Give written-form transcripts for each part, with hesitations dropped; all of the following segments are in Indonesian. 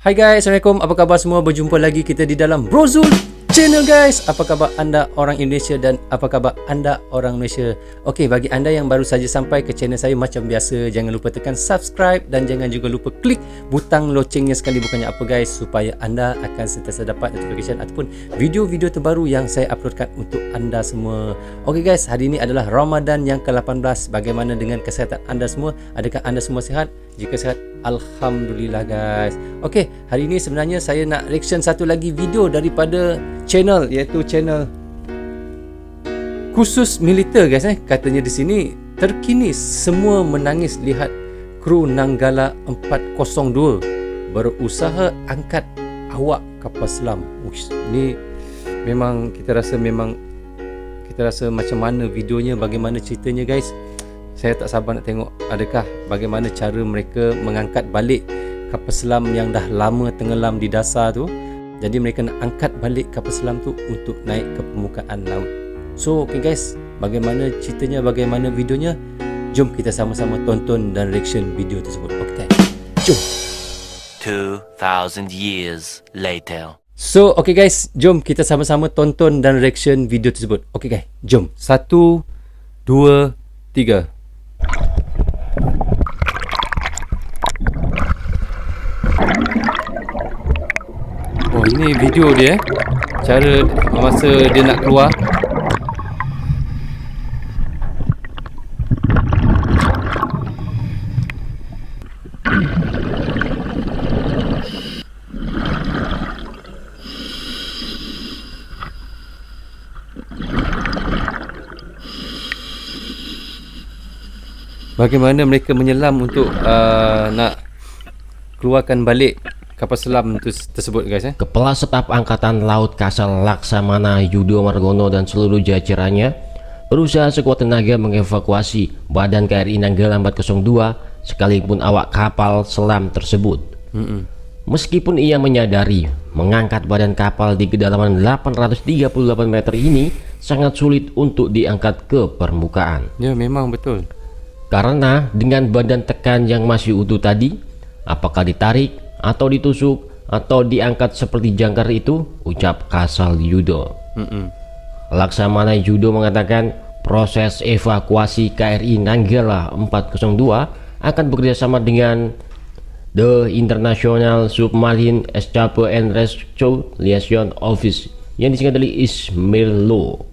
Hai guys, Assalamualaikum. Apa khabar semua? Berjumpa lagi kita di dalam Brozul Channel guys. Apa khabar anda orang Indonesia dan apa khabar anda orang Malaysia? Okey, bagi anda yang baru saja sampai ke channel saya, macam biasa jangan lupa tekan subscribe dan jangan juga lupa klik butang locengnya sekali, bukannya apa guys, supaya anda akan sentiasa dapat notification ataupun video-video terbaru yang saya uploadkan untuk anda semua. Okey guys, hari ini adalah Ramadan yang ke-18. Bagaimana dengan kesihatan anda semua? Adakah anda semua sihat? Jika sihat, alhamdulillah guys. Okey, hari ini sebenarnya saya nak reaction satu lagi video daripada channel, iaitu channel khusus militer guys. Katanya di sini terkini semua menangis lihat kru Nanggala 402 berusaha angkat awak kapal selam. Uish, ni memang kita rasa macam mana videonya, bagaimana ceritanya guys. Saya tak sabar nak tengok adakah bagaimana cara mereka mengangkat balik kapal selam yang dah lama tenggelam di dasar tu. Jadi mereka nak angkat balik kapal selam tu untuk naik ke permukaan laut. So okay guys, bagaimana ceritanya, bagaimana videonya, jom kita sama-sama tonton dan reaction video tersebut. Okay, jom. 2000 years later. So okay guys, jom kita sama-sama tonton dan reaction video tersebut. Okay guys, jom. 1, 2, 3. Oh, ini video dia, cara masa dia nak keluar. Bagaimana mereka menyelam untuk nak keluarkan balik kapal selam tersebut guys. Kepala Staf Angkatan Laut Kasal Laksamana Yudo Margono dan seluruh jajarannya berusaha sekuat tenaga mengevakuasi badan KRI Nanggala 402 sekalipun awak kapal selam tersebut. Meskipun ia menyadari mengangkat badan kapal di kedalaman 838 meter ini sangat sulit untuk diangkat ke permukaan. Ya, memang betul. Karena dengan badan tekan yang masih utuh tadi, apakah ditarik atau ditusuk atau diangkat seperti jangkar itu, ucap Kasal Yudo. Laksamana Yudo mengatakan proses evakuasi KRI Nanggala 402 akan bekerjasama dengan The International Submarine Escape and Rescue Liaison Office yang disingkat dari ISMERLO.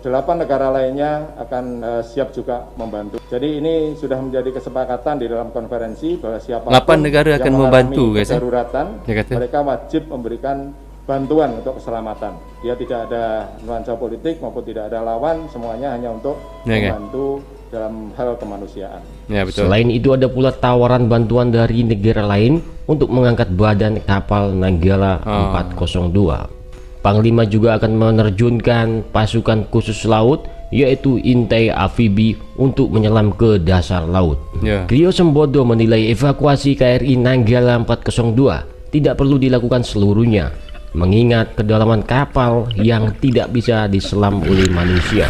8 negara lainnya akan siap juga membantu. Jadi ini sudah menjadi kesepakatan di dalam konferensi bahwa siapa 8 negara akan membantu guys. Daruratan, mereka wajib memberikan bantuan untuk keselamatan. Dia tidak ada nuansa politik maupun tidak ada lawan, semuanya hanya untuk membantu dalam hal kemanusiaan. Ya, betul. Selain itu ada pula tawaran bantuan dari negara lain untuk mengangkat badan kapal Nanggala 402. Panglima juga akan menerjunkan pasukan khusus laut yaitu intai amfibi untuk menyelam ke dasar laut. Griyo Sembodo menilai evakuasi KRI Nanggala 402 tidak perlu dilakukan seluruhnya mengingat kedalaman kapal yang tidak bisa diselam oleh manusia.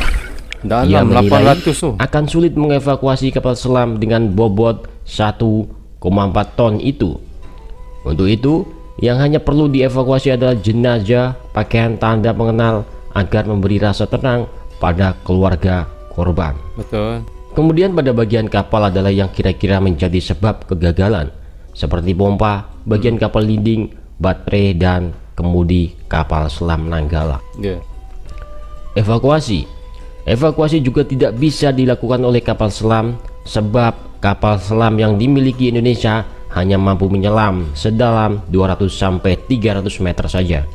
Ia menilai akan sulit mengevakuasi kapal selam dengan bobot 1,4 ton itu. Untuk itu yang hanya perlu dievakuasi adalah jenazah, pakaian tanda pengenal agar memberi rasa tenang pada keluarga korban. Betul. Kemudian pada bagian kapal adalah yang kira-kira menjadi sebab kegagalan, seperti pompa, bagian kapal linding, baterai dan kemudi kapal selam Nanggala. Evakuasi juga tidak bisa dilakukan oleh kapal selam sebab kapal selam yang dimiliki Indonesia hanya mampu menyelam sedalam 200-300 meter saja.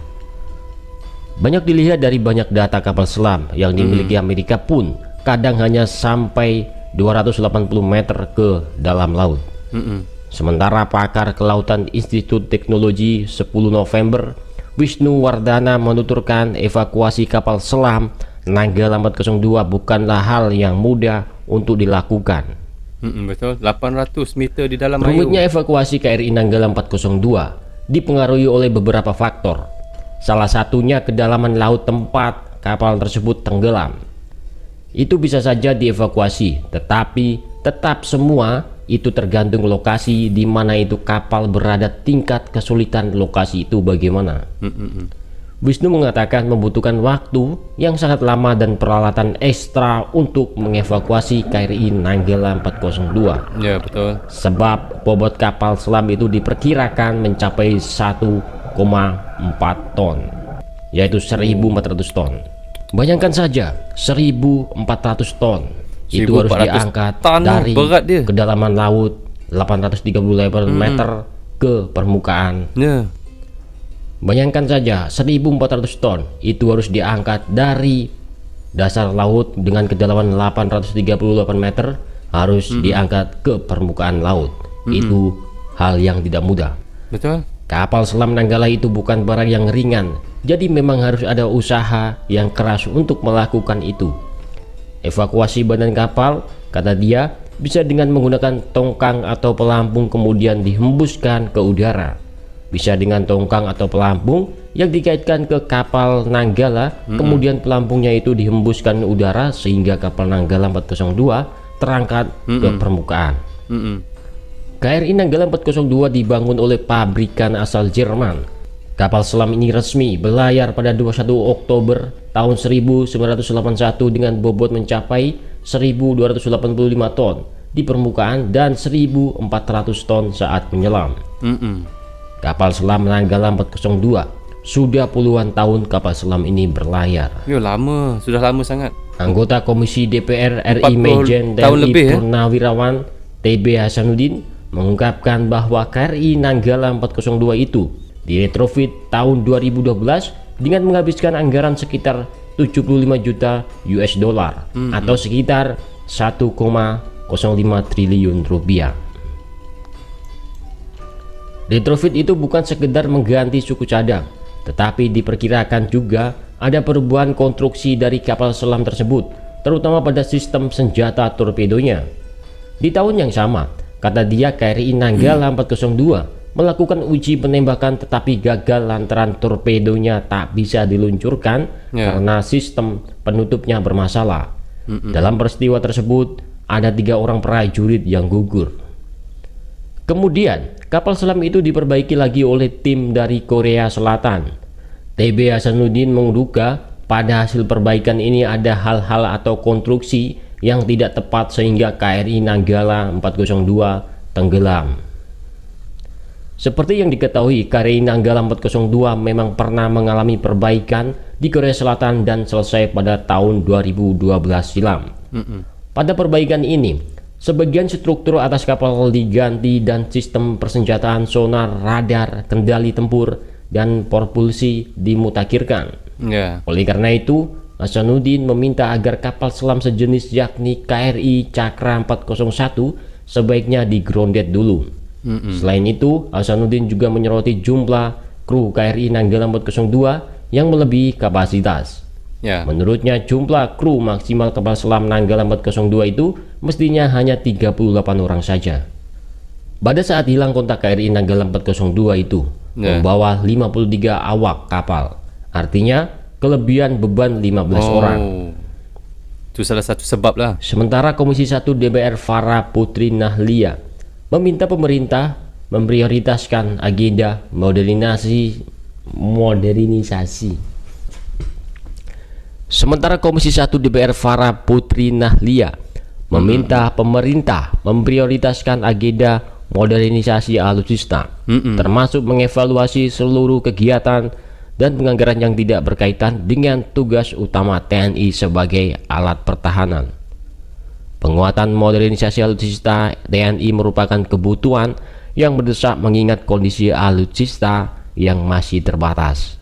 Banyak dilihat dari banyak data kapal selam yang dimiliki Amerika pun kadang hanya sampai 280 meter ke dalam laut. Sementara pakar kelautan Institut Teknologi 10 November Wisnu Wardana menuturkan evakuasi kapal selam Nanggala 402 bukanlah hal yang mudah untuk dilakukan. Betul, 800 meter di dalam air. Rumitnya evakuasi KRI Nanggala 402 dipengaruhi oleh beberapa faktor. Salah satunya kedalaman laut tempat kapal tersebut tenggelam. Itu bisa saja dievakuasi, tetapi tetap semua itu tergantung lokasi di mana itu kapal berada, tingkat kesulitan lokasi itu bagaimana. Wisnu mengatakan membutuhkan waktu yang sangat lama dan peralatan ekstra untuk mengevakuasi KRI Nanggala 402. Ya, betul. Sebab bobot kapal selam itu diperkirakan mencapai 1,4 ton, yaitu 1.400 ton. Bayangkan saja 1.400 ton itu harus 1.400 diangkat ton, dari berat dia. kedalaman laut 838 meter ke permukaan. Ya. Bayangkan saja 1.400 ton itu harus diangkat dari dasar laut dengan kedalaman 838 meter, harus diangkat ke permukaan laut. Itu hal yang tidak mudah. Betul. Kapal selam Nanggala itu bukan barang yang ringan, jadi memang harus ada usaha yang keras untuk melakukan itu. Evakuasi badan kapal, kata dia, bisa dengan menggunakan tongkang atau pelampung kemudian dihembuskan ke udara. Bisa dengan tongkang atau pelampung yang dikaitkan ke kapal Nanggala, kemudian pelampungnya itu dihembuskan udara sehingga kapal Nanggala 402 terangkat ke permukaan. KRI Nanggala 402 dibangun oleh pabrikan asal Jerman. Kapal selam ini resmi berlayar pada 21 Oktober tahun 1981 dengan bobot mencapai 1.285 ton di permukaan dan 1.400 ton saat menyelam. Kapal selam Nanggala 402 sudah puluhan tahun kapal selam ini berlayar. Yo, lama, sudah lama sangat. Anggota Komisi DPR RI 40 Mejen tahun TNI lebih, ya? Purnawirawan TB Hasanuddin mengungkapkan bahwa KRI Nanggala 402 itu diretrofit tahun 2012 dengan menghabiskan anggaran sekitar 75 juta US dollar atau sekitar 1,05 triliun rupiah. Retrofit itu bukan sekedar mengganti suku cadang, tetapi diperkirakan juga ada perubahan konstruksi dari kapal selam tersebut, terutama pada sistem senjata torpedonya. Di tahun yang sama, kata dia, KRI Nanggala 402 melakukan uji penembakan tetapi gagal lantaran torpedonya tak bisa diluncurkan karena sistem penutupnya bermasalah. Dalam peristiwa tersebut, ada 3 orang prajurit yang gugur. Kemudian, kapal selam itu diperbaiki lagi oleh tim dari Korea Selatan. TB Hasanuddin menduga pada hasil perbaikan ini ada hal-hal atau konstruksi yang tidak tepat sehingga KRI Nanggala 402 tenggelam. Seperti yang diketahui, KRI Nanggala 402 memang pernah mengalami perbaikan di Korea Selatan dan selesai pada tahun 2012 silam. Pada perbaikan ini, sebagian struktur atas kapal diganti dan sistem persenjataan sonar, radar, kendali tempur, dan propulsi dimutakhirkan. Oleh karena itu, Hasanuddin meminta agar kapal selam sejenis yakni KRI Cakra 401 sebaiknya di-grounded dulu. Selain itu, Hasanuddin juga menyoroti jumlah kru KRI Nanggala 402 yang melebihi kapasitas. Menurutnya jumlah kru maksimal kapal selam Nanggala 402 itu mestinya hanya 38 orang saja. Pada saat hilang kontak KRI Nanggala 402 itu membawa 53 awak kapal, artinya kelebihan beban 15 orang. Itu salah satu sebab lah. Sementara Komisi 1 DPR Farah Putri Nahlia meminta pemerintah memprioritaskan agenda modernisasi. Sementara Komisi 1 DPR Farah Putri Nahlia meminta pemerintah memprioritaskan agenda modernisasi alutsista, termasuk mengevaluasi seluruh kegiatan dan penganggaran yang tidak berkaitan dengan tugas utama TNI sebagai alat pertahanan. Penguatan modernisasi alutsista TNI merupakan kebutuhan yang mendesak mengingat kondisi alutsista yang masih terbatas.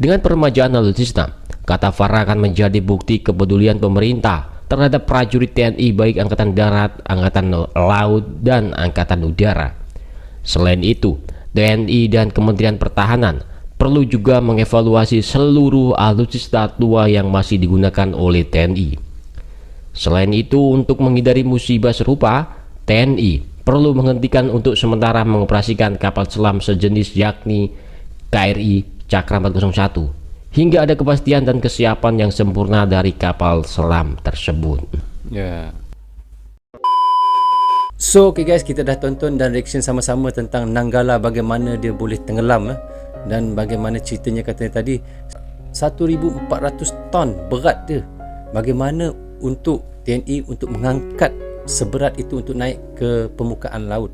Dengan peremajaan alutsista, kata Farah, akan menjadi bukti kepedulian pemerintah terhadap prajurit TNI baik Angkatan Darat, Angkatan Laut, dan Angkatan Udara. Selain itu, TNI dan Kementerian Pertahanan perlu juga mengevaluasi seluruh alutsista tua yang masih digunakan oleh TNI. Selain itu, untuk menghindari musibah serupa, TNI perlu menghentikan untuk sementara mengoperasikan kapal selam sejenis yakni KRI Cakra 401 hingga ada kepastian dan kesiapan yang sempurna dari kapal selam tersebut. So okay guys, kita dah tonton dan reaction sama-sama tentang Nanggala, bagaimana dia boleh tenggelam dan bagaimana ceritanya katanya tadi 1,400 ton berat dia. Bagaimana untuk TNI untuk mengangkat seberat itu untuk naik ke permukaan laut.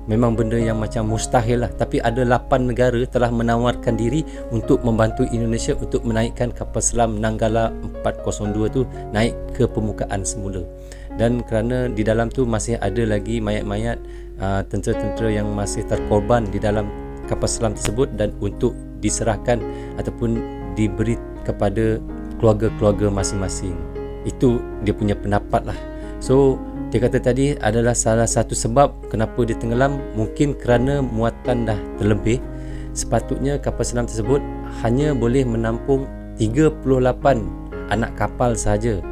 Memang benda yang macam mustahil lah. Tapi ada 8 negara telah menawarkan diri untuk membantu Indonesia untuk menaikkan kapal selam Nanggala 402 tu naik ke permukaan semula. Dan kerana di dalam tu masih ada lagi mayat-mayat tentera-tentera yang masih terkorban di dalam kapal selam tersebut dan untuk diserahkan ataupun diberi kepada keluarga-keluarga masing-masing. Itu dia punya pendapat lah. So dia kata tadi adalah salah satu sebab kenapa dia tenggelam, mungkin kerana muatan dah terlebih. Sepatutnya kapal selam tersebut hanya boleh menampung 38 anak kapal sahaja.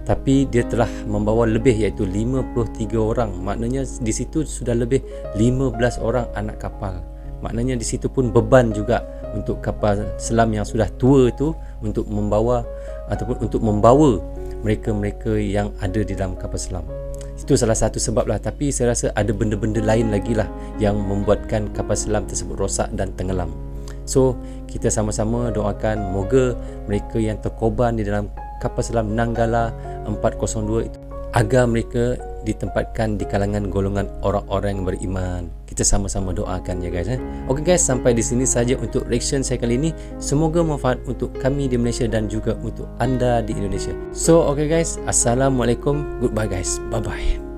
Tapi dia telah membawa lebih, iaitu 53 orang. Maknanya di situ sudah lebih 15 orang anak kapal. Maknanya di situ pun beban juga untuk kapal selam yang sudah tua itu untuk membawa ataupun untuk membawa mereka-mereka yang ada di dalam kapal selam. Itu salah satu sebab lah. Tapi saya rasa ada benda-benda lain lagi lah yang membuatkan kapal selam tersebut rosak dan tenggelam. So kita sama-sama doakan moga mereka yang terkorban di dalam kapal selam Nanggala 402 itu agar mereka ditempatkan di kalangan golongan orang-orang yang beriman. Kita sama-sama doakan ya guys. Okey guys, sampai di sini saja untuk reaction saya kali ini. Semoga manfaat untuk kami di Malaysia dan juga untuk anda di Indonesia. So okey guys, assalamualaikum, goodbye guys, bye bye.